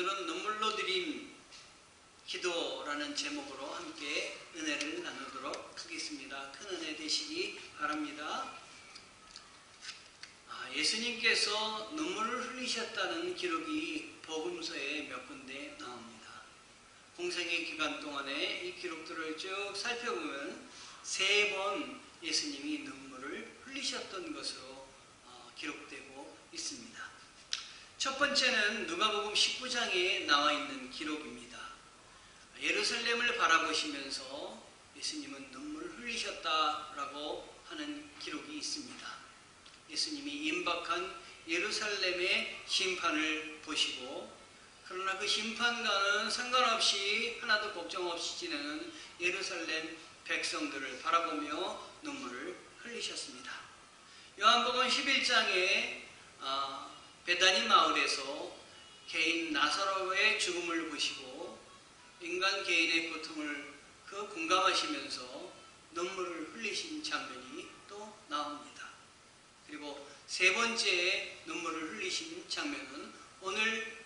오늘은 눈물로 드린 기도라는 제목으로 함께 은혜를 나누도록 하겠습니다. 큰 은혜 되시기 바랍니다. 예수님께서 눈물을 흘리셨다는 기록이 복음서에 몇 군데 나옵니다. 공생의 기간 동안에 이 기록들을 쭉 살펴보면 3번 예수님이 눈물을 흘리셨던 것으로 기록되고 있습니다. 첫 번째는 누가복음 19장에 나와 있는 기록입니다. 예루살렘을 바라보시면서 예수님은 눈물을 흘리셨다라고 하는 기록이 있습니다. 예수님이 임박한 예루살렘의 심판을 보시고, 그러나 그 심판과는 상관없이 하나도 걱정 없이 지내는 예루살렘 백성들을 바라보며 눈물을 흘리셨습니다. 요한복음 11장에 베다니 마을에서 개인 나사로의 죽음을 보시고 인간 개인의 고통을 공감하시면서 눈물을 흘리신 장면이 또 나옵니다. 그리고 세 번째 눈물을 흘리신 장면은 오늘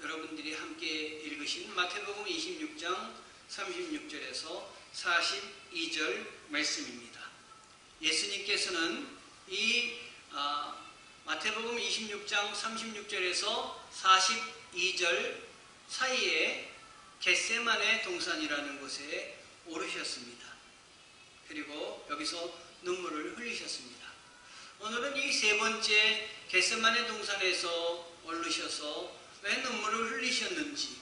여러분들이 함께 읽으신 마태복음 26장 36절에서 42절 말씀입니다. 예수님께서는 이 마태복음 26장 36절에서 42절 사이에 겟세마네 동산이라는 곳에 오르셨습니다. 그리고 여기서 눈물을 흘리셨습니다. 오늘은 이 세 번째 겟세마네 동산에서 오르셔서 왜 눈물을 흘리셨는지,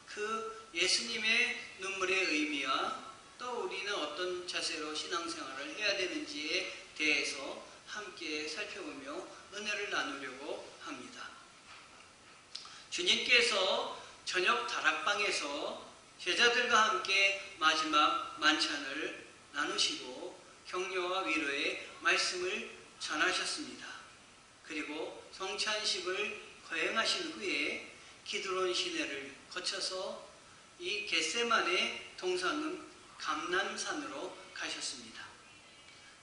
그 예수님의 눈물의 의미와 또 우리는 어떤 자세로 신앙생활을 해야 되는지에 대해서 함께 살펴보며 은혜를 나누려고 합니다. 주님께서 저녁 다락방에서 제자들과 함께 마지막 만찬을 나누시고 격려와 위로의 말씀을 전하셨습니다. 그리고 성찬식을 거행하신 후에 기드론 시내를 거쳐서 이 겟세마네 동산은 감람산으로 가셨습니다.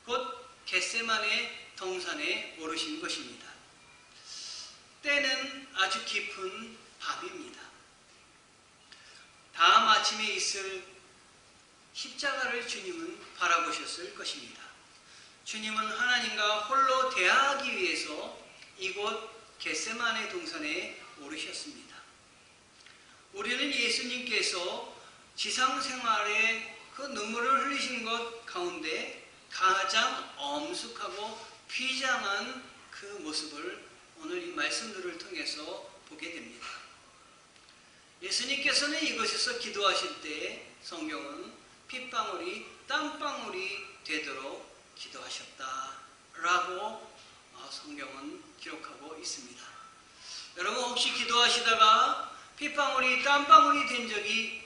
곧 겟세마네 동산에 오르신 것입니다. 때는 아주 깊은 밤입니다. 다음 아침에 있을 십자가를 주님은 바라보셨을 것입니다. 주님은 하나님과 홀로 대화하기 위해서 이곳 겟세마네 동산에 오르셨습니다. 우리는 예수님께서 지상생활에 그 눈물을 흘리신 것 가운데 가장 엄숙하고 비장한 그 모습을 오늘 이 말씀들을 통해서 보게 됩니다. 예수님께서는 이곳에서 기도하실 때 성경은 핏방울이 땀방울이 되도록 기도하셨다라고 성경은 기록하고 있습니다. 여러분 혹시 기도하시다가 핏방울이 땀방울이 된 적이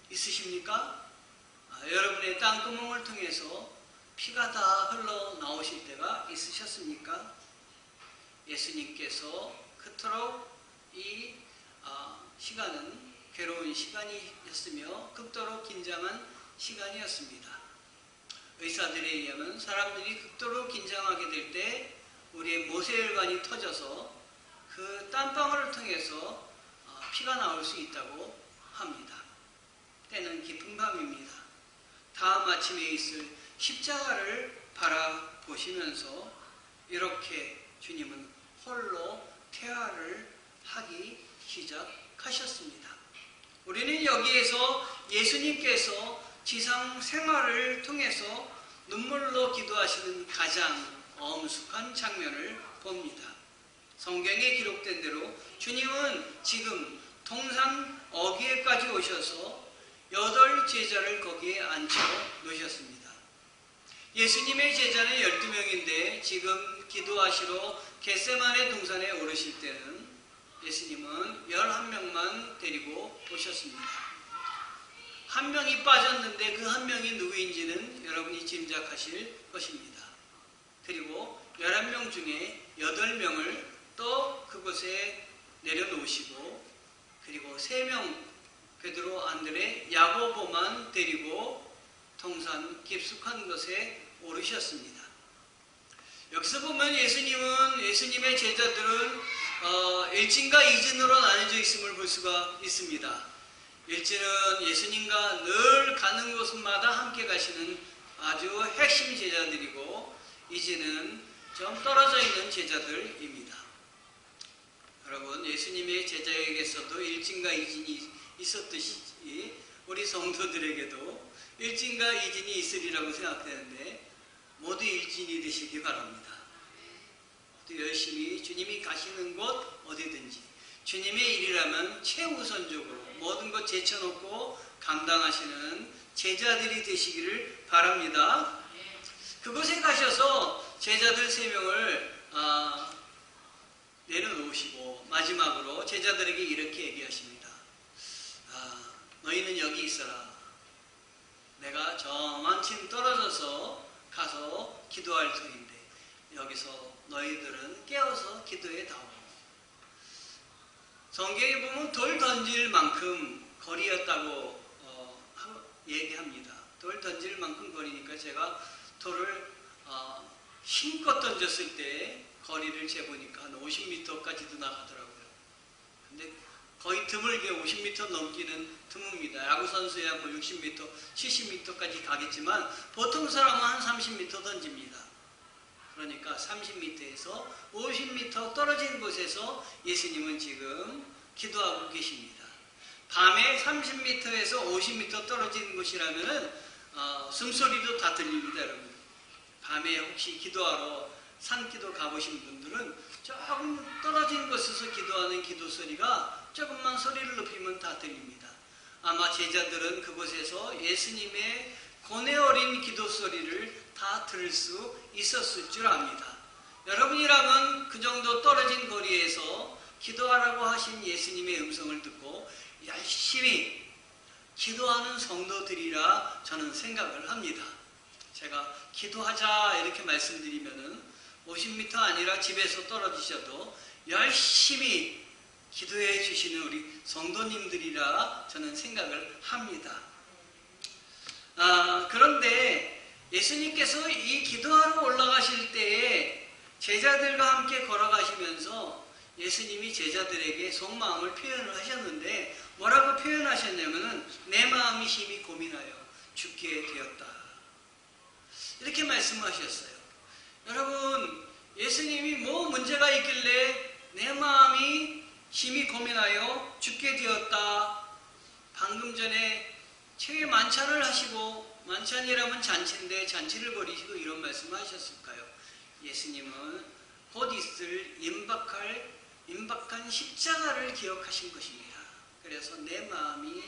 있으십니까? 여러분의 땀구멍을 통해서 피가 다 흘러나오실 때가 있으셨습니까? 예수님께서 그토록 이 시간은 괴로운 시간이었으며 극도로 긴장한 시간이었습니다. 의사들에 의하면 사람들이 극도로 긴장하게 될 때 우리의 모세혈관이 터져서 그 땀방울을 통해서 피가 나올 수 있다고 합니다. 때는 깊은 밤입니다. 다음 아침에 있을 십자가를 바라보시면서 이렇게 주님은 홀로 퇴화를 하기 시작하셨습니다. 우리는 여기에서 예수님께서 지상 생활을 통해서 눈물로 기도하시는 가장 엄숙한 장면을 봅니다. 성경에 기록된 대로 주님은 지금 동산 어귀에까지 오셔서 8 제자를 거기에 앉혀 놓으셨습니다. 예수님의 제자는 12명인데 지금 기도하시러 겟세마네 동산에 오르실 때는 예수님은 11명만 데리고 오셨습니다. 한 명이 빠졌는데 그 한 명이 누구인지는 여러분이 짐작하실 것입니다. 그리고 11명 중에 8명을 또 그곳에 내려놓으시고, 그리고 3명 베드로, 안드레, 야고보만 데리고 동산 깊숙한 곳에 오르셨습니다. 여기서 보면 예수님의 제자들은 일진과 이진으로 나뉘어져 있음을 볼 수가 있습니다. 일진은 예수님과 늘 가는 곳마다 함께 가시는 아주 핵심 제자들이고, 이진은 좀 떨어져 있는 제자들입니다. 여러분, 예수님의 제자에게서도 일진과 이진이 있었듯이 우리 성도들에게도 일진과 이진이 있으리라고 생각되는데, 모두 일진이 되시기 바랍니다. 또 열심히 주님이 가시는 곳 어디든지 주님의 일이라면 최우선적으로 모든 것 제쳐놓고 감당하시는 제자들이 되시기를 바랍니다. 그곳에 가셔서 제자들 3명을 내려놓으시고 마지막으로 제자들에게 이렇게 얘기하십니다. 너희는 여기 있어라. 내가 저만큼 떨어져서 가서 기도할 터인데 여기서 너희들은 깨어서 기도해다오. 성경에 보면 돌 던질 만큼 거리였다고 얘기합니다. 돌 던질 만큼 거리니까 제가 돌을 힘껏 던졌을 때 거리를 재보니까 한 50m까지도 나가더라고요. 근데 거의 드물게 50m 넘기는 드뭅니다. 야구선수야 뭐 60m, 70m까지 가겠지만 보통 사람은 한 30m 던집니다. 그러니까 30m에서 50m 떨어진 곳에서 예수님은 지금 기도하고 계십니다. 밤에 30m에서 50m 떨어진 곳이라면 숨소리도 다 들립니다, 여러분. 밤에 혹시 기도하러 산기도 가보신 분들은 조금 떨어진 곳에서 기도하는 기도 소리가 조금만 소리를 높이면 다 들립니다. 아마 제자들은 그곳에서 예수님의 고뇌 어린 기도 소리를 다 들을 수 있었을 줄 압니다. 여러분이라면 그 정도 떨어진 거리에서 기도하라고 하신 예수님의 음성을 듣고 열심히 기도하는 성도들이라 저는 생각을 합니다. 제가 기도하자 이렇게 말씀드리면은 50m 아니라 집에서 떨어지셔도 열심히 기도해 주시는 우리 성도님들이라 저는 생각을 합니다. 그런데 예수님께서 이 기도하러 올라가실 때에 제자들과 함께 걸어가시면서 예수님이 제자들에게 속마음을 표현을 하셨는데 뭐라고 표현하셨냐면은 내 마음이 심히 고민하여 죽게 되었다. 이렇게 말씀하셨어요. 여러분, 예수님이 뭐 문제가 있길래 내 마음이 심히 고민하여 죽게 되었다. 방금 전에 최애 만찬을 하시고 만찬이라면 잔치인데 잔치를 벌이시고 이런 말씀을 하셨을까요? 예수님은 곧 있을 임박한 십자가를 기억하신 것입니다. 그래서 내 마음이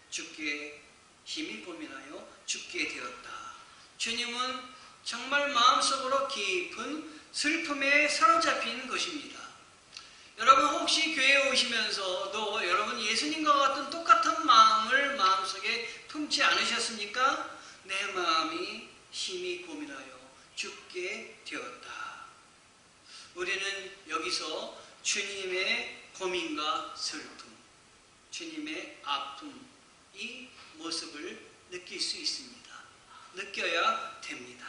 죽게 심히 고민하여 죽게 되었다. 주님은 정말 마음속으로 깊은 슬픔에 사로잡힌 것입니다. 여러분 혹시 교회에 오시면서도 여러분 예수님과 같은 똑같은 마음을 마음속에 품지 않으셨습니까? 내 마음이 심히 고민하여 죽게 되었다. 우리는 여기서 주님의 고민과 슬픔, 주님의 아픔, 이 모습을 느낄 수 있습니다. 느껴야 됩니다.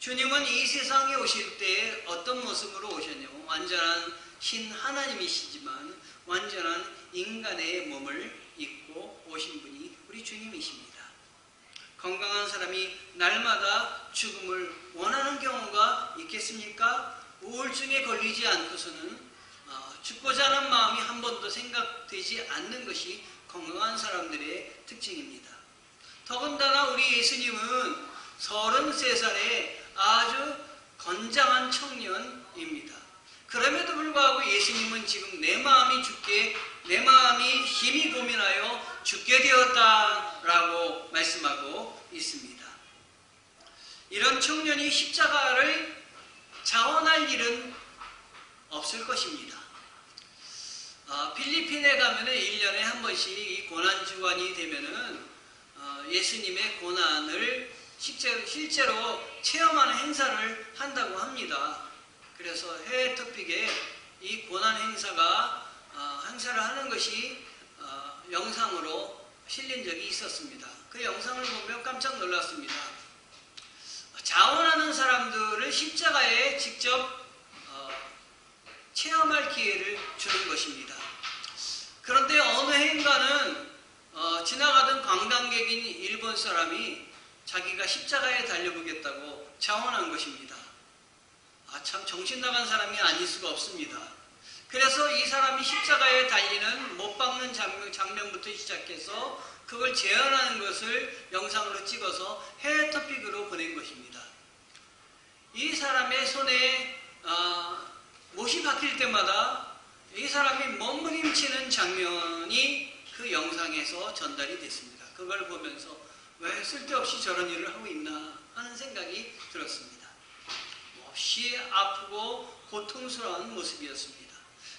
주님은 이 세상에 오실 때 어떤 모습으로 오셨냐면 완전한 신 하나님이시지만 완전한 인간의 몸을 입고 오신 분이 우리 주님이십니다. 건강한 사람이 날마다 죽음을 원하는 경우가 있겠습니까? 우울증에 걸리지 않고서는 죽고자 하는 마음이 한 번도 생각되지 않는 것이 건강한 사람들의 특징입니다. 더군다나 우리 예수님은 33살에 아주 건장한 청년입니다. 그럼에도 불구하고 예수님은 지금 내 마음이 힘이 고민하여 죽게 되었다라고 말씀하고 있습니다. 이런 청년이 십자가를 자원할 일은 없을 것입니다. 필리핀에 가면은 1년에 한 번씩 이 고난주간이 되면은 예수님의 고난을 실제로 체험하는 행사를 한다고 합니다. 그래서 해외 토픽에 이 고난 행사를 하는 것이 영상으로 실린 적이 있었습니다. 그 영상을 보면 깜짝 놀랐습니다. 자원하는 사람들을 십자가에 직접 체험할 그런데 어느 해인가는 지나가던 관광객인 일본 사람이 자기가 십자가에 달려보겠다고 자원한 것입니다. 참 정신 나간 사람이 아닐 수가 없습니다. 그래서 이 사람이 십자가에 달리는 못 박는 장면부터 시작해서 그걸 재현하는 것을 영상으로 찍어서 해외 토픽으로 보낸 것입니다. 이 사람의 손에 못이 박힐 때마다 이 사람이 몸부림치는 장면이 그 영상에서 전달이 됐습니다. 그걸 보면서 왜 쓸데없이 저런 일을 하고 있나 하는 생각이 들었습니다. 몹시 아프고 고통스러운 모습이었습니다.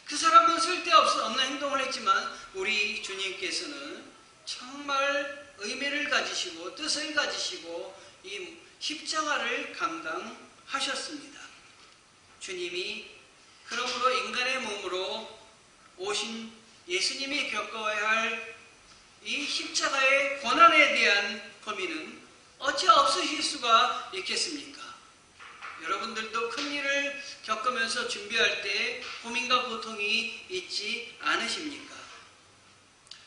그 사람은 쓸데없는 행동을 했지만 우리 주님께서는 정말 의미를 가지시고 뜻을 가지시고 이 십자가를 감당하셨습니다. 주님이 그러므로 인간의 몸으로 오신 예수님이 겪어야 할 이 십자가의 고난에 대한 고민은 어찌 없으실 수가 있겠습니까? 여러분들도 큰 일을 겪으면서 준비할 때 고민과 고통이 있지 않으십니까?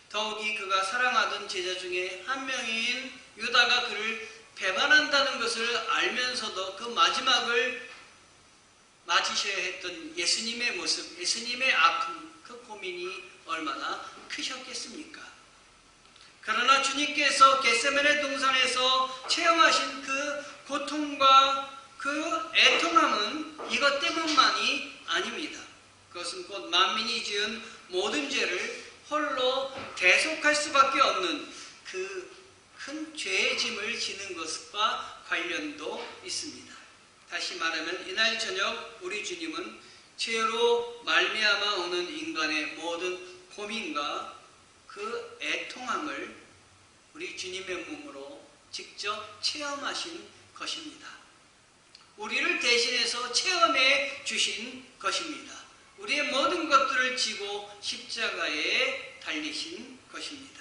더욱이 그가 사랑하던 제자 중에 한 명인 유다가 그를 배반한다는 것을 알면서도 그 마지막을 맞으셔야 했던 예수님의 모습, 예수님의 아픔, 그 고민이 얼마나 크셨겠습니까? 그러나 주님께서 겟세마네 동산에서 체험하신 그 고통과 그 애통함은 이것 때문만이 아닙니다. 그것은 곧 만민이 지은 모든 죄를 홀로 대속할 수밖에 없는 그 큰 죄의 짐을 지는 것과 관련도 있습니다. 다시 말하면 이날 저녁 우리 주님은 죄로 말미암아 오는 인간의 모든 고민과 그 애통함을 우리 주님의 몸으로 직접 체험하신 것입니다. 우리를 대신해서 체험해 주신 것입니다. 우리의 모든 것들을 지고 십자가에 달리신 것입니다.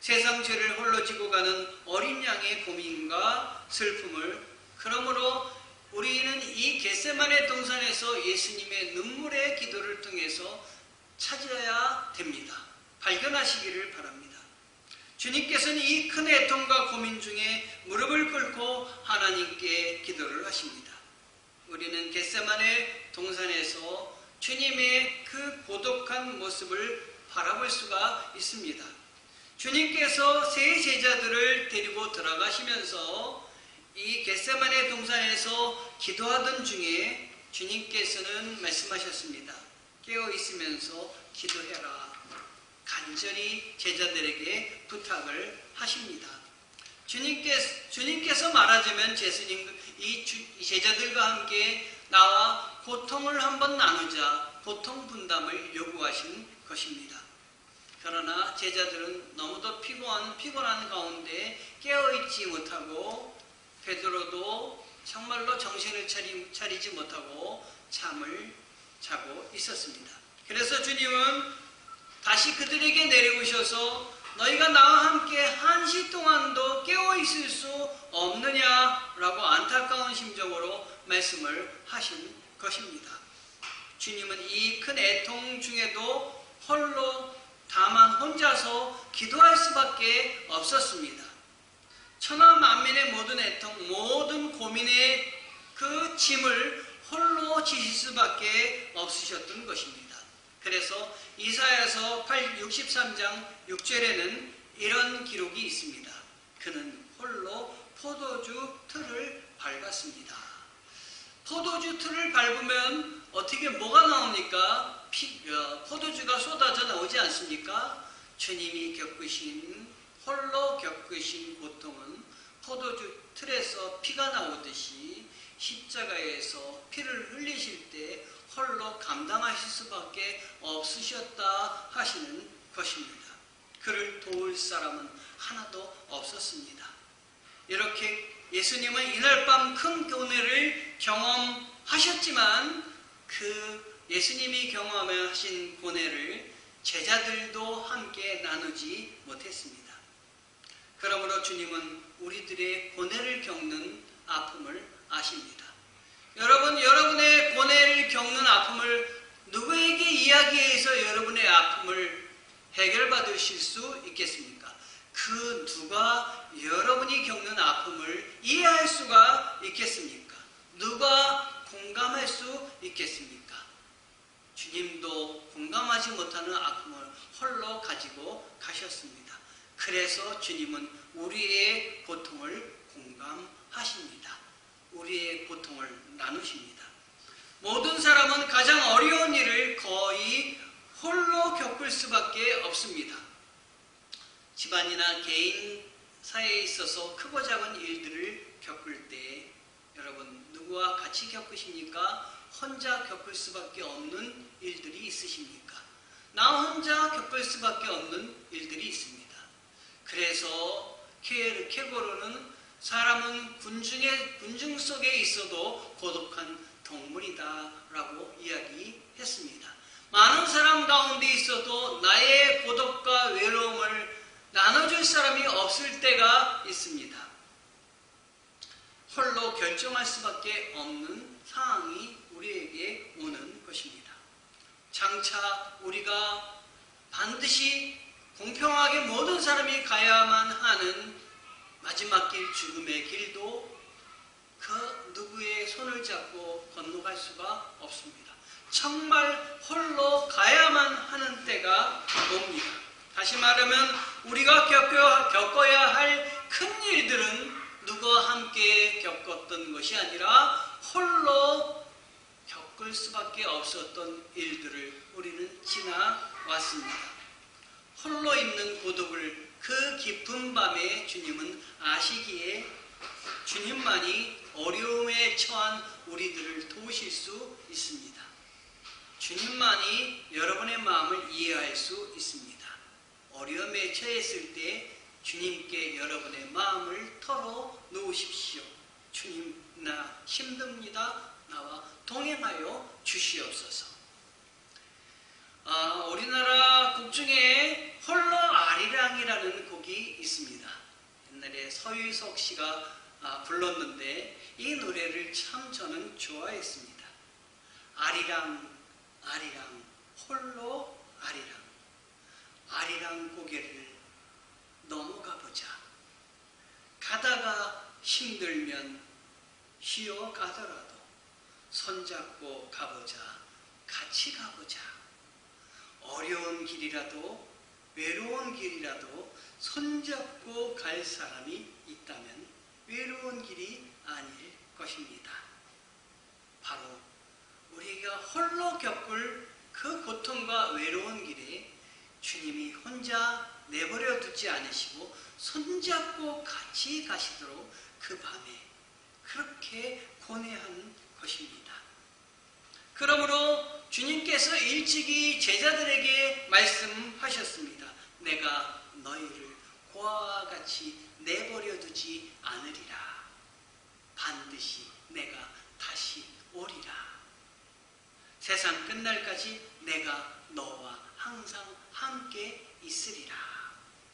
세상 죄를 홀로 지고 가는 어린 양의 고민과 슬픔을 그러므로 우리는 이 겟세마네 동산에서 예수님의 눈물의 기도를 통해서 찾아야 됩니다. 발견하시기를 바랍니다. 주님께서는 이 큰 애통과 고민 중에 무릎을 꿇고 하나님께 기도를 하십니다. 우리는 겟세마네 동산에서 주님의 그 고독한 모습을 바라볼 수가 있습니다. 주님께서 세 제자들을 데리고 들어가시면서 이 겟세마네 동산에서 기도하던 중에 주님께서는 말씀하셨습니다. 깨어 있으면서 기도해라. 간절히 제자들에게 부탁을 하십니다. 주님께서 말하자면 이 제자들과 함께 나와 고통을 한번 나누자 고통 분담을 요구하신 것입니다. 그러나 제자들은 너무도 피곤한 가운데 깨어있지 못하고 베드로도 정말로 정신을 차리지 못하고 잠을 자고 있었습니다. 그래서 주님은 다시 그들에게 내려오셔서 너희가 나와 함께 한시 동안도 깨어있을 수 없느냐라고 안타까운 심정으로 말씀을 하신 것입니다. 주님은 이 큰 애통 중에도 다만 혼자서 기도할 수밖에 없었습니다. 천하 만민의 모든 애통, 모든 고민의 그 짐을 홀로 지실 수밖에 없으셨던 것입니다. 그래서 이사야서 63장 6절에는 이런 기록이 있습니다. 그는 홀로 포도주 틀을 밟았습니다. 포도주 틀을 밟으면 어떻게 뭐가 나옵니까? 포도주가 쏟아져 나오지 않습니까? 주님이 홀로 겪으신 고통은 포도주 틀에서 피가 나오듯이 십자가에서 피를 흘리실 때 홀로 감당하실 수밖에 없으셨다 하시는 것입니다. 그를 도울 사람은 하나도 없었습니다. 이렇게 예수님은 이날 밤 큰 고뇌를 경험하셨지만 그 예수님이 경험하신 고뇌를 제자들도 함께 나누지 못했습니다. 그러므로 주님은 우리들의 고뇌를 겪는 아픔을 아십니다. 여러분의 고뇌를 겪는 아픔을 누구에게 이야기해서 여러분의 아픔을 해결받으실 수 있겠습니까? 그 누가 여러분이 겪는 아픔을 이해할 수가 있겠습니까? 누가 공감할 수 있겠습니까? 주님도 공감하지 못하는 아픔을 홀로 가지고 가셨습니다. 그래서 주님은 우리의 고통을 공감하십니다. 우리의 고통을 나누십니다. 모든 사람은 가장 어려운 일을 거의 홀로 겪을 수밖에 없습니다. 집안이나 개인 사이에 있어서 크고 작은 일들을 겪을 때 여러분 누구와 같이 겪으십니까? 혼자 겪을 수밖에 없는 일들이 있으십니까? 나 혼자 겪을 수밖에 없는 일들이 있습니다. 그래서 케고르는 사람은 군중 속에 있어도 고독한 동물이다 라고 이야기했습니다. 많은 사람 가운데 있어도 나의 고독과 외로움을 나눠줄 사람이 없을 때가 있습니다. 홀로 결정할 수밖에 없는 상황이 우리에게 오는 것입니다. 장차 우리가 반드시 공평하게 모든 사람이 가야만 하는 마지막 길, 죽음의 길도 그 누구의 손을 잡고 건너갈 수가 없습니다. 정말 홀로 가야만 하는 때가 옵니다. 다시 말하면 우리가 겪어야 할 큰 일들은 누구와 함께 겪었던 것이 아니라 홀로 겪을 수밖에 없었던 일들을 우리는 지나왔습니다. 홀로 있는 고독을 그 깊은 밤에 주님은 아시기에 주님만이 어려움에 처한 우리들을 도우실 수 있습니다. 주님만이 여러분의 마음을 이해할 수 있습니다. 어려움에 처했을 때 주님께 여러분의 마음을 털어놓으십시오. 주님, 나 힘듭니다. 나와 동행하여 주시옵소서. 우리나라 곡 중에 홀로 아리랑이라는 곡이 있습니다. 옛날에 서유석 씨가 불렀는데 이 노래를 참 저는 좋아했습니다. 아리랑 아리랑 홀로 아리랑 아리랑 고개를 넘어가 보자. 가다가 힘들면 쉬어가더라도 손잡고 가보자. 같이 가보자. 어려운 길이라도 외로운 길이라도 손잡고 갈 사람이 있다면 외로운 길이 아닐 것입니다. 바로 우리가 홀로 겪을 그 고통과 외로운 길에 주님이 혼자 내버려 두지 않으시고 손잡고 같이 가시도록 그 밤에 그렇게 고뇌한 것입니다. 그러므로 주님께서 일찍이 제자들에게 말씀하셨습니다. 내가 너희를 고아와 같이 내버려 두지 않으리라. 반드시 내가 다시 오리라. 세상 끝날까지 내가 너와 항상 함께 있으리라.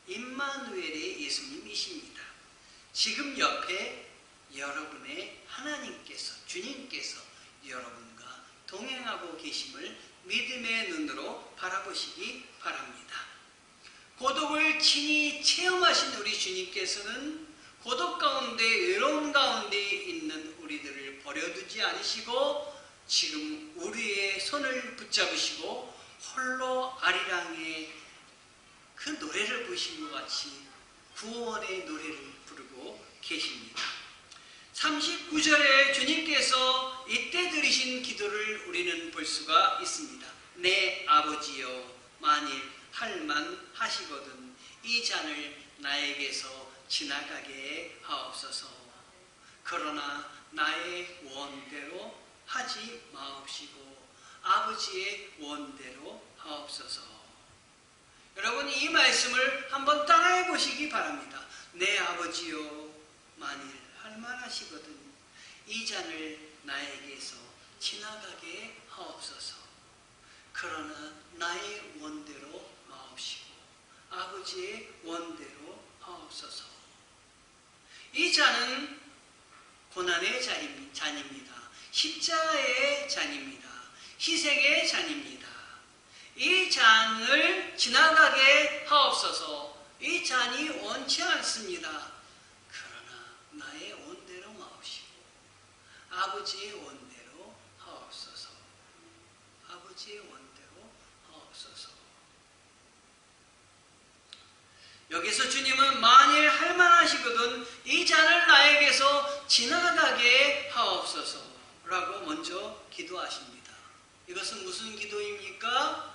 임마누엘의 예수님이십니다. 지금 옆에 여러분의 하나님께서, 주님께서 여러분과 동행하고 계심을 믿음의 눈으로 바라보시기 바랍니다. 고독을 친히 체험하신 우리 주님께서는 고독 가운데 외로움 가운데 있는 우리들을 버려두지 않으시고 지금 우리의 손을 붙잡으시고 홀로 아리랑의 그 노래를 부르신 것 같이 구원의 노래를 부르고 계십니다. 39절에 주님께서 이때 드리신 기도를 우리는 볼 수가 있습니다. 내 아버지여, 만일 할만 하시거든 이 잔을 나에게서 지나가게 하옵소서. 그러나 나의 원대로 하지 마옵시고 아버지의 원대로 하옵소서. 여러분, 이 말씀을 한번 따라해 보시기 바랍니다. 내 아버지여, 만일 할만하시거든 이 잔을 나에게서 지나가게 하옵소서. 그러나 나의 원대로 마옵시고 아버지의 원대로 하옵소서. 이 잔은 고난의 잔입니다. 십자가의 잔입니다. 희생의 잔입니다. 이 잔을 지나가게 하옵소서. 이 잔이 원치 않습니다. 그러나 나의 원대로 마옵시고 아버지의 원대로 하옵소서. 아버지의 원대로 하옵소서. 여기서 주님은 만일 할만하시거든 이 잔을 나에게서 지나가게 하옵소서 라고 먼저 기도하십니다. 이것은 무슨 기도입니까?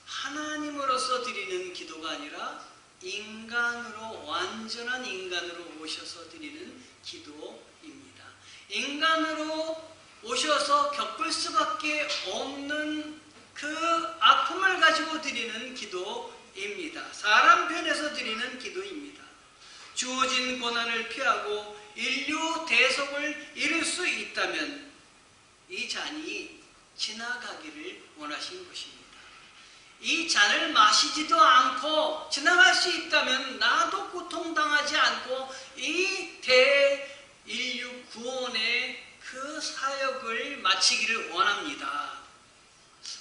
하나님으로서 드리는 기도가 아니라 인간으로, 완전한 인간으로 오셔서 드리는 기도입니다. 인간으로 오셔서 겪을 수밖에 없는 그 아픔을 가지고 드리는 기도입니다. 사람 편에서 드리는 기도입니다. 주어진 고난을 피하고 인류 대속을 이룰 수 있다면 이 잔이 지나가기를 원하신 것입니다. 이 잔을 마시지도 않고 지나갈 수 있다면 나도 고통당하지 않고 이 대인류 구원의 그 사역을 마치기를 원합니다.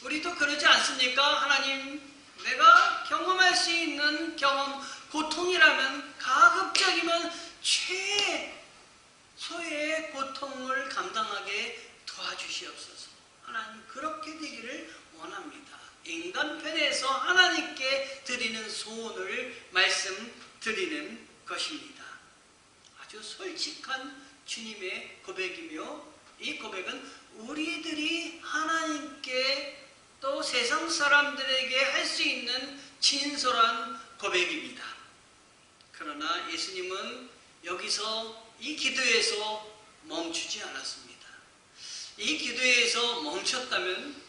우리도 그러지 않습니까? 하나님, 내가 경험할 수 있는 경험, 고통이라면 가급적이면 최소의 고통을 감당하게 도와주시옵소서. 하나님, 그렇게 되기를 원합니다. 인간 편에서 하나님께 드리는 소원을 말씀드리는 것입니다. 아주 솔직한 주님의 고백이며 이 고백은 우리들이 하나님께 또 세상 사람들에게 할 수 있는 진솔한 고백입니다. 그러나 예수님은 여기서 이 기도에서 멈추지 않았습니다. 이 기도에서 멈췄다면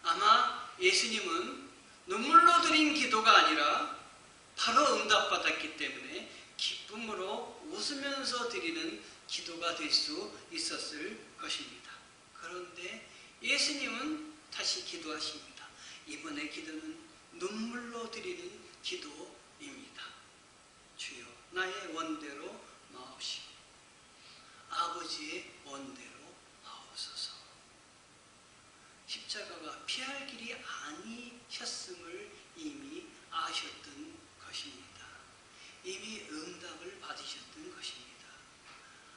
아마 예수님은 눈물로 드린 기도가 아니라 바로 응답받았기 때문에 기쁨으로 웃으면서 드리는 기도가 될 수 있었을 것입니다. 그런데 예수님은 다시 기도하십니다. 이번의 기도는 눈물로 드리는 기도입니다. 주여, 나의 원대로 마옵시고 아버지의 원대로 하옵소서. 십자가가 피할 길이 아니셨음을 이미 아셨던 것입니다. 이미 응답을 받으셨던 것입니다.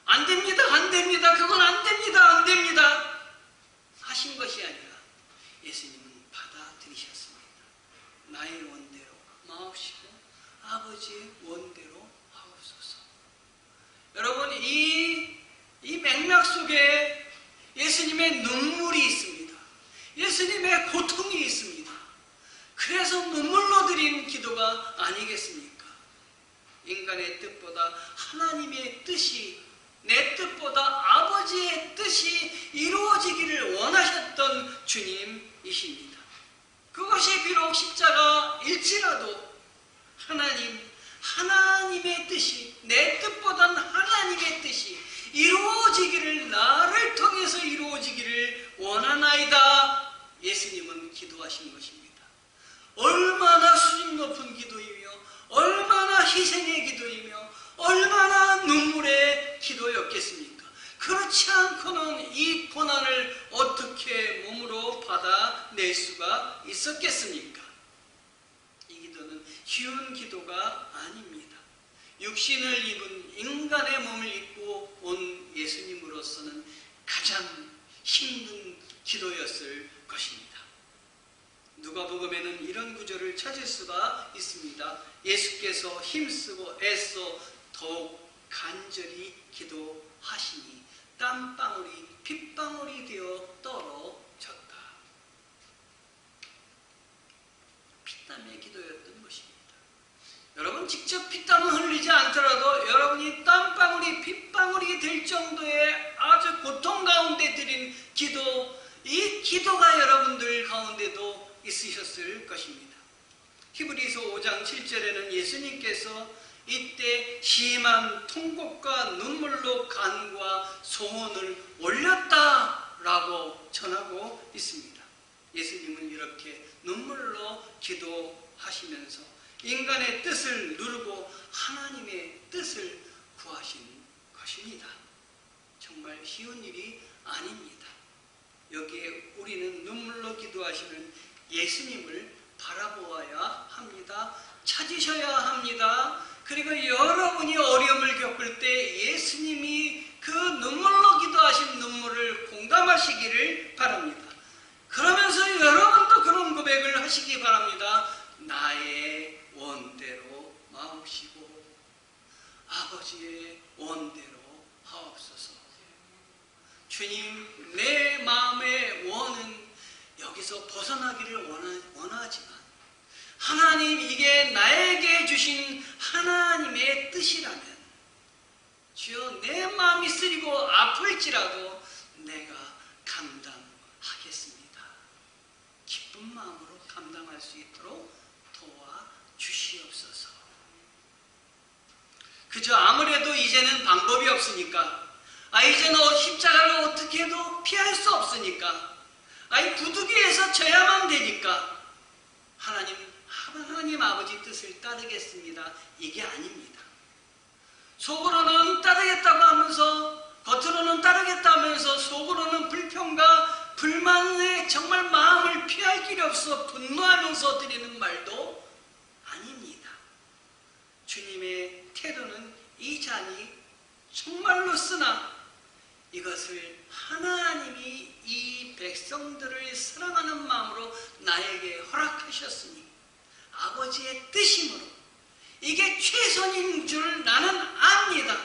안 됩니다, 안 됩니다, 그건 안 됩니다, 안 됩니다 하신 것이 아니라 예수님은 받아들이셨습니다. 나의 원대로 마옵시고 아버지의 원대로 하옵소서. 여러분, 이 맥락 속에 예수님의 눈물이 있습니다. 예수님의 고통이 있습니다. 그래서 눈물로 드린 기도가 아니겠습니까? 인간의 뜻보다 하나님의 뜻이, 내 뜻보다 아버지의 뜻이 이루어지기를 원하셨던 주님이십니다. 그것이 비록 십자가일지라도 하나님의 뜻이, 내 뜻보다는 하나님의 뜻이 이루어지기를, 나를 통해서 이루어지기를 원하나이다. 예수님은 기도하신 것입니다. 얼마나 수준 높은 기도이며 얼마나 희생의 기도이며 얼마나 눈물의 기도였겠습니까? 그렇지 않고는 이 고난을 어떻게 몸으로 받아낼 수가 있었겠습니까? 이 기도는 쉬운 기도가 아닙니다. 육신을 입은 인간의 몸을 입고 온 예수님으로서는 가장 힘든 기도였을 것입니다. 누가복음에는 이런 구절을 찾을 수가 있습니다. 예수께서 힘쓰고 애써 더욱 간절히 기도하시니 땀방울이 핏방울이 되어 떨어졌다. 피땀의 기도였던 것입니다. 여러분, 직접 피땀을 흘리지 않더라도 여러분이 땀방울이 핏방울이 될 정도의 아주 고통 가운데 드린 기도, 이 기도가 여러분들 가운데도 있으셨을 것입니다. 히브리서 5장 7절에는 예수님께서 이때 심한 통곡과 눈물로 간구와 소원을 올렸다라고 전하고 있습니다. 예수님은 이렇게 눈물로 기도하시면서 인간의 뜻을 누르고 하나님의 뜻을 구하신 것입니다. 정말 쉬운 일이 아닙니다. 여기에 우리는 눈물로 기도하시는 예수님을 바라보아야 합니다. 찾으셔야 합니다. 그리고 여러분이 어려움을 겪을 때 예수님이 그 눈물로 기도하신 눈물을 공감하시기를 바랍니다. 그러면서 여러분도 그런 고백을 하시기 바랍니다. 나의 원대로 마옵시고 아버지의 원대로 하옵소서. 주님, 내 마음의 원은 여기서 벗어나기를 원하지만 하나님, 이게 나에게 주신 하나님의 뜻이라면 주여, 내 마음이 쓰리고 아플지라도 내가 감당하겠습니다. 기쁜 마음으로 감당할 수 있도록 도와주시옵소서. 그저 아무래도 이제는 방법이 없으니까, 이제는 십자가를 어떻게 해도 피할 수 없으니까, 부두개에서 져야만 되니까 하나님 아버지 뜻을 따르겠습니다. 이게 아닙니다. 속으로는 따르겠다고 하면서, 겉으로는 따르겠다 하면서 속으로는 불평과 불만에 정말 마음을 피할 길이 없어 분노하면서 드리는 말도 아닙니다. 주님의 태도는 이 잔이 정말로 쓰나 이것을 하나님이 이 백성들을 사랑하는 마음으로 나에게 허락하셨으니 아버지의 뜻이므로 이게 최선인 줄 나는 압니다.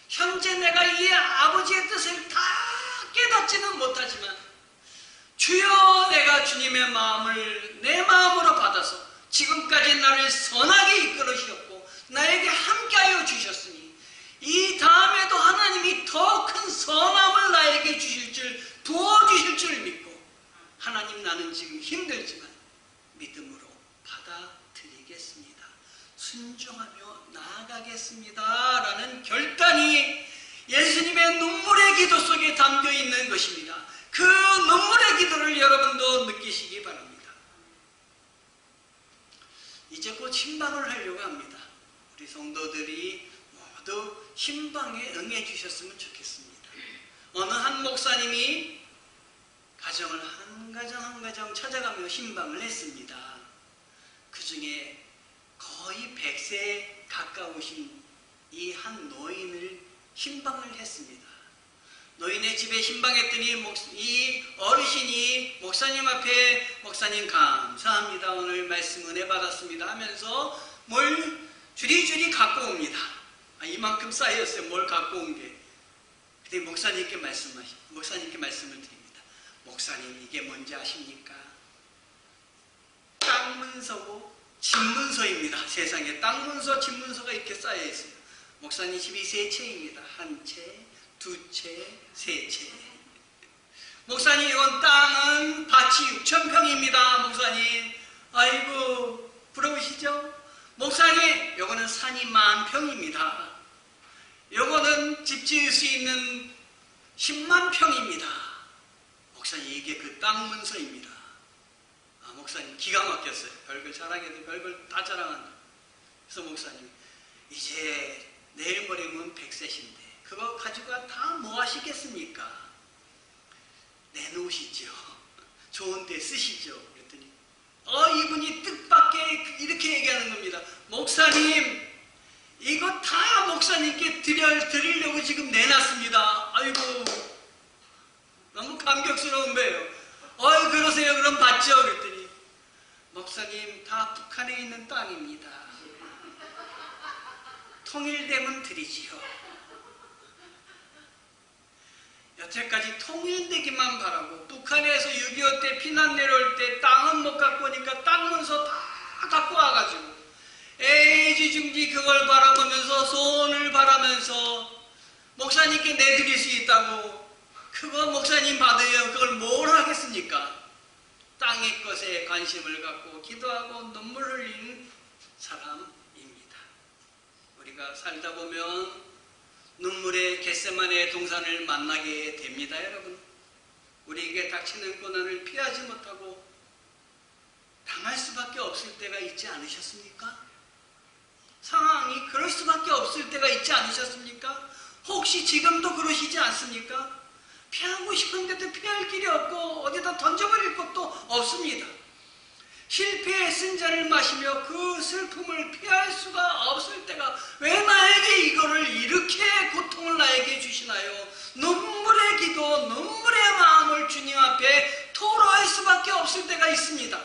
현재 내가 이 아버지의 뜻을 다 깨닫지는 못하지만 주여, 내가 주님의 마음을 내 마음으로 받아서 지금까지 나를 선하게 이끌어 주셨고 나에게 함께하여 주셨으니 이 다음에도 하나님이 더 큰 선함을 나에게 주실 줄, 도와주실 줄 믿고 하나님, 나는 지금 힘들지만 믿음으로 받아들이겠습니다. 순종하며 나아가겠습니다 라는 결단이 예수님의 눈물의 기도 속에 담겨 있는 것입니다. 그 눈물의 기도를 여러분도 느끼시기 바랍니다. 이제 곧 신방을 하려고 합니다. 우리 성도들이 모두 신방에 응해 주셨으면 좋겠습니다. 어느 한 목사님이 가정을 한 가정 찾아가며 신방을 했습니다. 그 중에 거의 100세에 가까우신 이 한 노인을 신방을 했습니다. 노인의 집에 신방했더니 이 어르신이 목사님 앞에, 목사님 감사합니다, 오늘 말씀 은혜 받았습니다 하면서 뭘 줄이줄이 갖고 옵니다. 이만큼 쌓였어요. 뭘 갖고 온 게. 그때 목사님께 말씀을 드립니다. 목사님, 이게 뭔지 아십니까? 땅문서고 집문서입니다. 세상에 땅문서, 집문서가 이렇게 쌓여 있어요. 목사님 집이 3채입니다. 1채, 2채, 3채. 목사님, 이건 땅은 밭이 6,000평입니다. 목사님, 아이고 부러우시죠? 목사님, 요거는 산이 10,000평입니다. 요거는 집 지을 수 있는 10만 평입니다. 목사님, 이게 그 땅 문서입니다. 목사님 기가 막혔어요. 별걸 자랑해도 별걸 다 자랑한다. 그래서 목사님, 이제 내일 모레면 100세신데 그거 가지고 다 뭐 하시겠습니까? 내놓으시죠. 좋은 데 쓰시죠. 그랬더니 이분이 뜻밖의 이렇게 얘기하는 겁니다. 목사님, 이거 다 목사님께 드리려고 지금 내놨습니다. 아이고, 너무 감격스러운 거예요. 그러세요. 그럼 받죠. 그랬더니 목사님, 다 북한에 있는 땅입니다. 통일되면 드리지요. 여태까지 통일되기만 바라고 북한에서 6.25 때 피난 내려올 때 땅은 못 갖고 오니까 땅 문서 다 갖고 와가지고 애지중지 그걸 바라보면서 소원을 바라면서 목사님께 내드릴 수 있다고, 그거 목사님 받으면 그걸 뭘 하겠습니까? 땅의 것에 관심을 갖고 기도하고 눈물 흘리는 사람입니다. 우리가 살다 보면 눈물의 겟세마네 동산을 만나게 됩니다. 여러분, 우리에게 닥치는 고난을 피하지 못하고 당할 수밖에 없을 때가 있지 않으셨습니까? 상황이 그럴 수밖에 없을 때가 있지 않으셨습니까? 혹시 지금도 그러시지 않습니까? 피하고 싶은데도 피할 길이 없고 어디다 던져버릴 것도 없습니다. 실패의 쓴잔을 마시며 그 슬픔을 피할 수가 없을 때가 왜 나에게 이거를 이렇게 고통을 나에게 주시나요? 눈물의 기도, 눈물의 마음을 주님 앞에 토로할 수밖에 없을 때가 있습니다.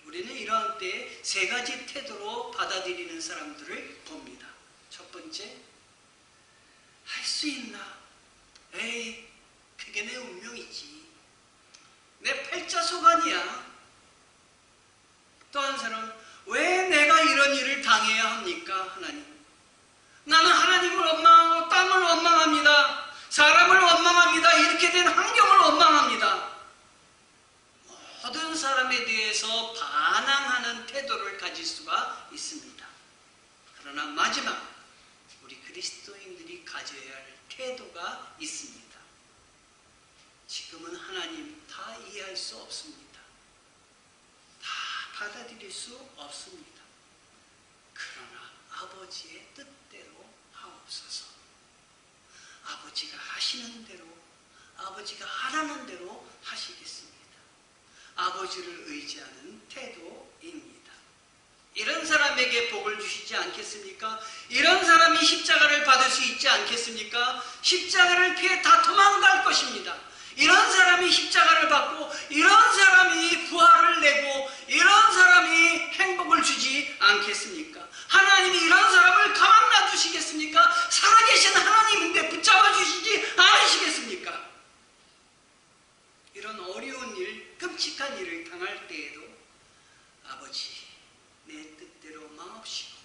우리는 이러한 때에 세 가지 태도로 받아들이는 사람들을 봅니다. 첫 번째, 할 수 있나? 에이, 그게 내 운명이지. 내 팔자소관이야. 또 한 사람은 왜 내가 이런 일을 당해야 합니까? 하나님. 나는 하나님을 원망하고 땅을 원망합니다. 사람을 원망합니다. 이렇게 된 환경을 원망합니다. 모든 사람에 대해서 반항하는 태도를 가질 수가 있습니다. 그러나 마지막 우리 그리스도인들이 가져야 할 태도가 있습니다. 지금은 하나님 다 이해할 수 없습니다. 다 받아들일 수 없습니다. 그러나 아버지의 뜻대로 하옵소서. 아버지가 하시는 대로, 아버지가 하라는 대로 하시겠습니다. 아버지를 의지하는 태도입니다. 이런 사람에게 복을 주시지 않겠습니까? 이런 사람이 십자가를 받을 수 있지 않겠습니까? 십자가를 피해 다 도망갈 것입니다. 이런 사람이 십자가를 받고 이런 사람이 부활을 내고 이런 사람이 행복을 주지 않겠습니까? 하나님이 이런 사람을 가만 놔두시겠습니까? 살아계신 하나님인데 붙잡아 주시지 않으시겠습니까? 이런 어려운 일, 끔찍한 일을 당할 때에도 아버지, 내 뜻대로 마옵시고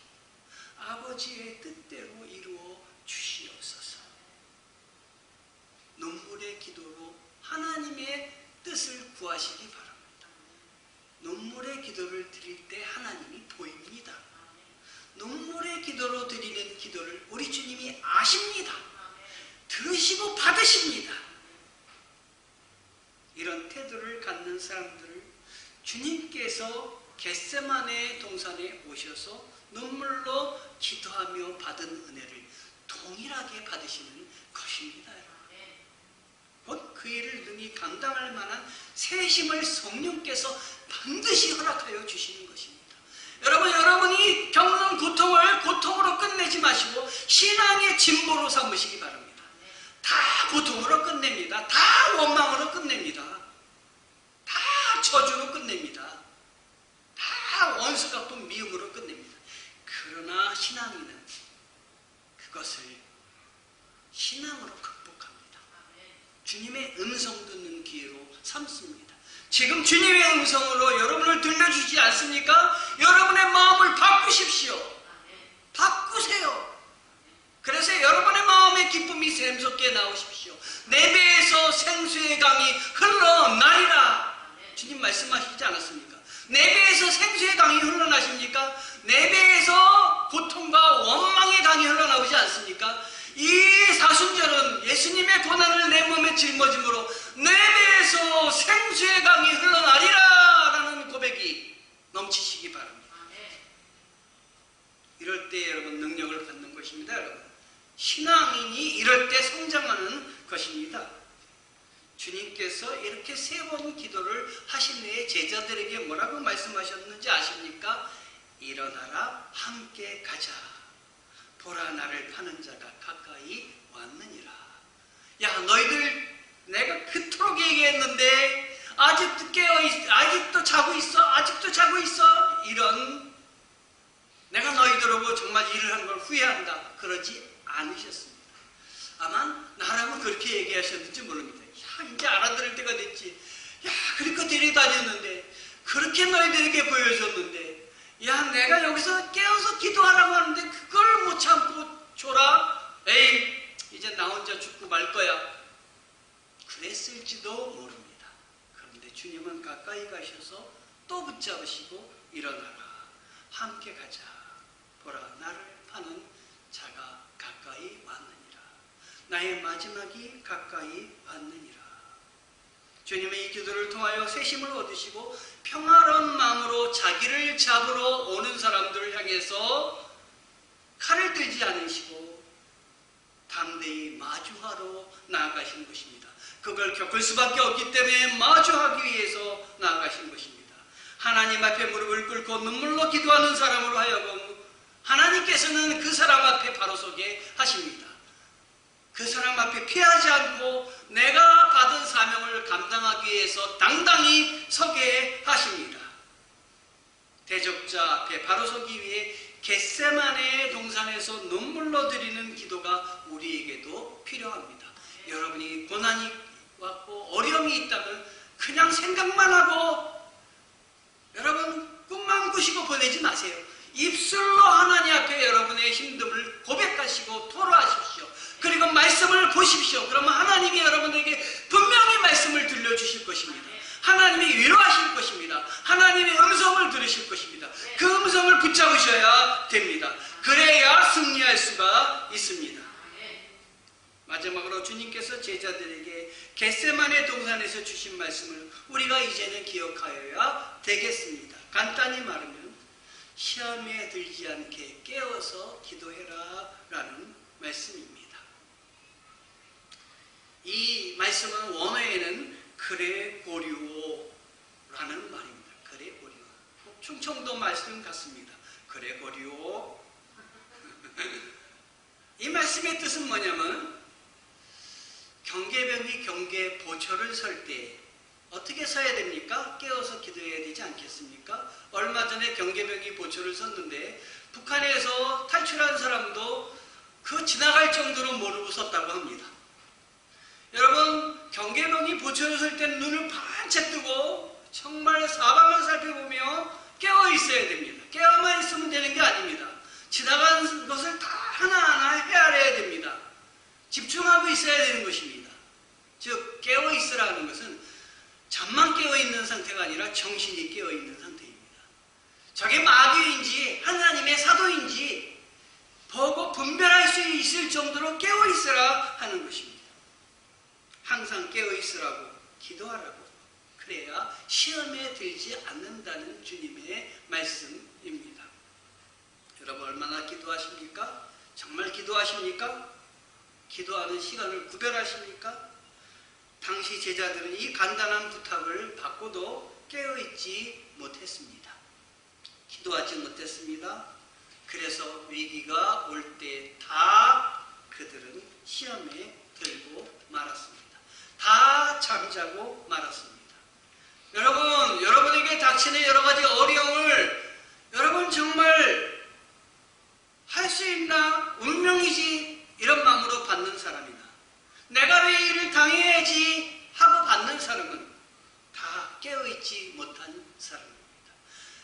아버지의 뜻대로 이루어 주시옵소서. 눈물의 기도로 하나님의 뜻을 구하시기 바랍니다. 눈물의 기도를 드릴 때 하나님이 보입니다. 눈물의 기도로 드리는 기도를 우리 주님이 아십니다. 들으시고 받으십니다. 이런 태도를 갖는 사람들을 주님께서 겟세마네 동산에 오셔서 눈물로 기도하며 받은 은혜를 동일하게 받으시는 것입니다. 곧 그 일을 능히 감당할 만한 세심을 성령께서 반드시 허락하여 주시는 것입니다. 여러분이 겪는 고통을 고통으로 끝내지 마시고 신앙의 진보로 삼으시기 바랍니다. 다 고통으로 끝냅니다. 다 원망으로 끝냅니다. 다 저주로 끝냅니다. 다 원수 같은 미움으로 끝냅니다. 그러나 신앙인은 그것을 신앙으로 극복합니다. 주님의 음성 듣는 기회로 삼습니다. 지금 주님의 음성으로 여러분을 들려주지 않습니까? 여러분의 마음을 바꾸십시오. 바꾸세요. 그래서 여러분의 마음의 기쁨이 샘솟게 나오십시오. 내 배에서 생수의 강이 흘러나리라. 주님 말씀하시지 않았습니까? 내 배에서 생수의 강이 흘러나십니까? 내 배에서 고통과 원망의 강이 흘러나오지 않습니까? 이 사순절은 예수님의 고난을 내 몸에 짊어짐으로 내 배에서 생수의 강이 흘러나리라 라는 고백이 넘치시기 바랍니다. 이럴 때 여러분 능력을 받는 것입니다. 여러분 신앙인이 이럴 때 성장하는 것입니다. 주님께서 이렇게 3번 기도를 하신 후에 제자들에게 뭐라고 말씀하셨는지 아십니까? 일어나라 함께 가자. 보라 나를 파는 자가 가까이 왔느니라. 야 너희들 내가 그토록 얘기했는데 아직도 깨어있어, 아직도 자고 있어. 이런 내가 너희들하고 정말 일을 한 걸 후회한다. 그러지 않으셨습니다. 아마 나라고 그렇게 얘기하셨는지 모릅니다. 야 이제 알아들을 때가 됐지. 야 그렇게 데려다녔는데 그렇게 너희들에게 보여줬는데 야 내가 여기서 깨어서 기도하라고 하는데 그걸 못 참고 줘라. 에이 이제 나 혼자 죽고 말 거야. 그랬을지도 모릅니다. 그런데 주님은 가까이 가셔서 또 붙잡으시고 일어나라. 함께 가자. 보라 나를 파는 자가 가까이 왔느니라. 나의 마지막이 가까이 왔느니라. 주님의 이 기도를 통하여 세심을 얻으시고 평화로운 마음으로 자기를 잡으러 오는 사람들을 향해서 칼을 들지 않으시고 담대히 마주하러 나아가신 것입니다. 그걸 겪을 수밖에 없기 때문에 마주하기 위해서 나아가신 것입니다. 하나님 앞에 무릎을 꿇고 눈물로 기도하는 사람으로 하여금 하나님께서는 그 사람 앞에 바로 서게 하십니다. 그 사람 앞에 피하지 않고 내가 받은 사명을 감당하기 위해서 당당히 서게 하십니다. 대적자 앞에 바로 서기 위해 겟세마네 동산에서 눈물로 드리는 기도가 우리에게도 필요합니다. 여러분이 고난이 왔고 어려움이 있다면 그냥 생각만 하고 여러분 꿈만 꾸시고 보내지 마세요. 입술로 하나님 앞에 여러분의 힘듦을 고백하시고 토로하십시오. 그리고 말씀을 보십시오. 그러면 하나님이 여러분에게 분명히 말씀을 들려주실 것입니다. 하나님이 위로하실 것입니다. 하나님의 음성을 들으실 것입니다. 그 음성을 붙잡으셔야 됩니다. 그래야 승리할 수가 있습니다. 마지막으로 주님께서 제자들에게 겟세마네 동산에서 주신 말씀을 우리가 이제는 기억하여야 되겠습니다. 간단히 말하면 시험에 들지 않게 깨어서 기도해라 라는 말씀입니다. 이 말씀은 원어에는 그레고리오라는 말입니다. 그레고리오. 충청도 말씀 같습니다. 그레고리오. 이 말씀의 뜻은 뭐냐면 경계병이 경계 보초를 설 때 어떻게 서야 됩니까? 깨어서 기도해야 되지 않겠습니까? 얼마 전에 경계병이 보초를 섰는데 북한에서 탈출한 사람도 그 지나갈 정도로 모르고 섰다고 합니다. 여러분, 경계병이 보초를 설 때 눈을 반짝 뜨고 정말 사방을 살펴보며 깨어 있어야 됩니다. 깨어만 있으면 되는 게 아닙니다. 지나간 것을 다 하나하나 헤아려야 됩니다. 집중하고 있어야 되는 것입니다. 즉 깨어 있으라는 것은 잠만 깨어 있는 상태가 아니라 정신이 깨어 있는 상태입니다. 저게 마귀인지 하나님의 사도인지 보고 분별할 수 있을 정도로 깨어 있으라 하는 것입니다. 항상 깨어 있으라고 기도하라고 그래야 시험에 들지 않는다는 주님의 말씀입니다. 여러분 얼마나 기도하십니까? 정말 기도하십니까? 기도하는 시간을 구별하십니까? 당시 제자들은 이 간단한 부탁을 받고도 깨어있지 못했습니다. 기도하지 못했습니다. 그래서 위기가 올 때 다 그들은 시험에 들고 말았습니다. 다 잠자고 말았습니다. 여러분, 여러분에게 닥치는 여러 가지 어려움을 여러분 정말 할 수 있나? 운명이지 이런 마음으로 받는 사람이나 내가 왜 이를 당해야지 하고 받는 사람은 다 깨어있지 못한 사람입니다.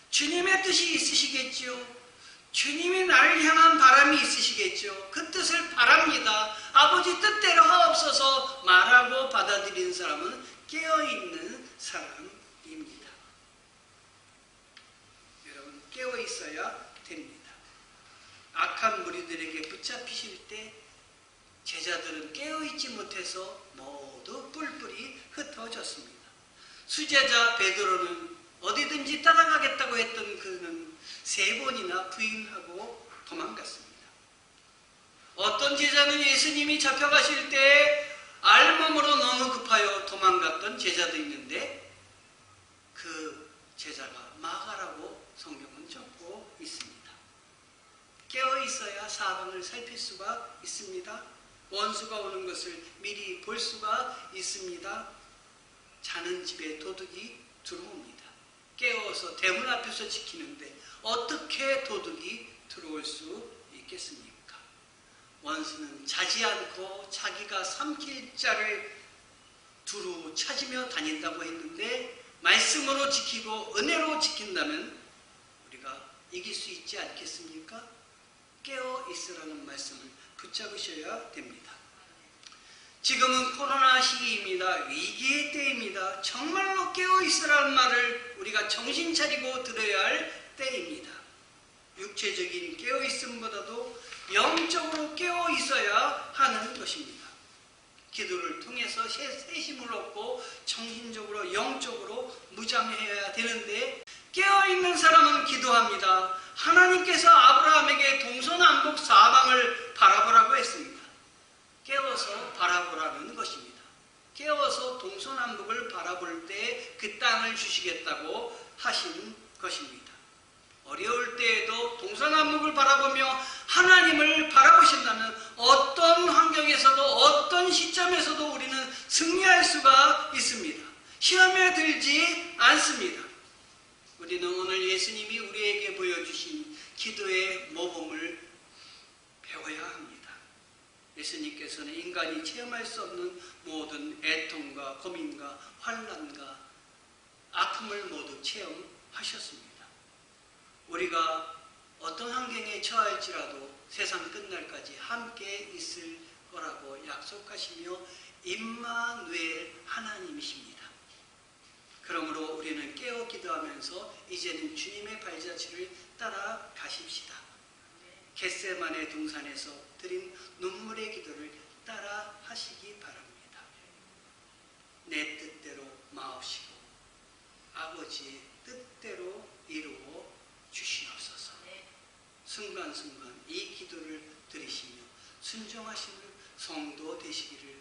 주님의 뜻이 있으시겠지요. 주님이 나를 향한 바람이 있으시겠죠. 그 뜻을 바랍니다. 아버지 뜻대로 하옵소서 말하고 받아들이는 사람은 깨어있는 사람입니다. 여러분 깨어있어야 됩니다. 악한 무리들에게 붙잡히실 때 제자들은 깨어있지 못해서 모두 뿔뿔이 흩어졌습니다. 수제자 베드로는 어디든지 따라가겠다고 했던 그는 3번이나 부인하고 도망갔습니다. 어떤 제자는 예수님이 잡혀가실 때 알몸으로 너무 급하여 도망갔던 제자도 있는데 그 제자가 마가라고 성경은 적고 있습니다. 깨어있어야 사방을 살필 수가 있습니다. 원수가 오는 것을 미리 볼 수가 있습니다. 자는 집에 도둑이 들어옵니다. 깨어서 대문 앞에서 지키는데 어떻게 도둑이 들어올 수 있겠습니까? 원수는 자지 않고 자기가 삼킬 자를 두루 찾으며 다닌다고 했는데 말씀으로 지키고 은혜로 지킨다면 우리가 이길 수 있지 않겠습니까? 깨어 있으라는 말씀을 붙잡으셔야 됩니다. 지금은 코로나 시기입니다. 위기의 때입니다. 정말로 깨어 있으라는 말을 우리가 정신 차리고 들어야 할 때입니다. 육체적인 깨어 있음보다도 영적으로 깨어 있어야 하는 것입니다. 기도를 통해서 세심을 얻고 정신적으로 영적으로 무장해야 되는데 깨어있는 사람은 기도합니다. 하나님께서 아브라함에게 동서남북 사방을 바라보라고 했습니다. 깨워서 바라보라는 것입니다. 깨워서 동서남북을 바라볼 때 그 땅을 주시겠다고 하신 것입니다. 어려울 때에도 동서남북을 바라보며 하나님을 바라보신다면 어떤 환경에서도 어떤 시점에서도 우리는 승리할 수가 있습니다. 시험에 들지 않습니다. 우리는 오늘 예수님이 우리에게 보여주신 기도의 모범을 배워야 합니다. 예수님께서는 인간이 체험할 수 없는 모든 애통과 고민과 환난과 아픔을 모두 체험하셨습니다. 우리가 어떤 환경에 처할지라도 세상 끝날까지 함께 있을 거라고 약속하시며 임마누엘 하나님이십니다. 그러므로 우리는 깨어 기도하면서 이제는 주님의 발자취를 따라 가십시다. 겟세마네 동산에서 드린 눈물의 기도를 따라 하시기 바랍니다. 내 뜻대로 마옵시고 아버지의 뜻대로 이루어 주시옵소서. 순간순간 이 기도를 들으시며 순종하시는 성도 되시기를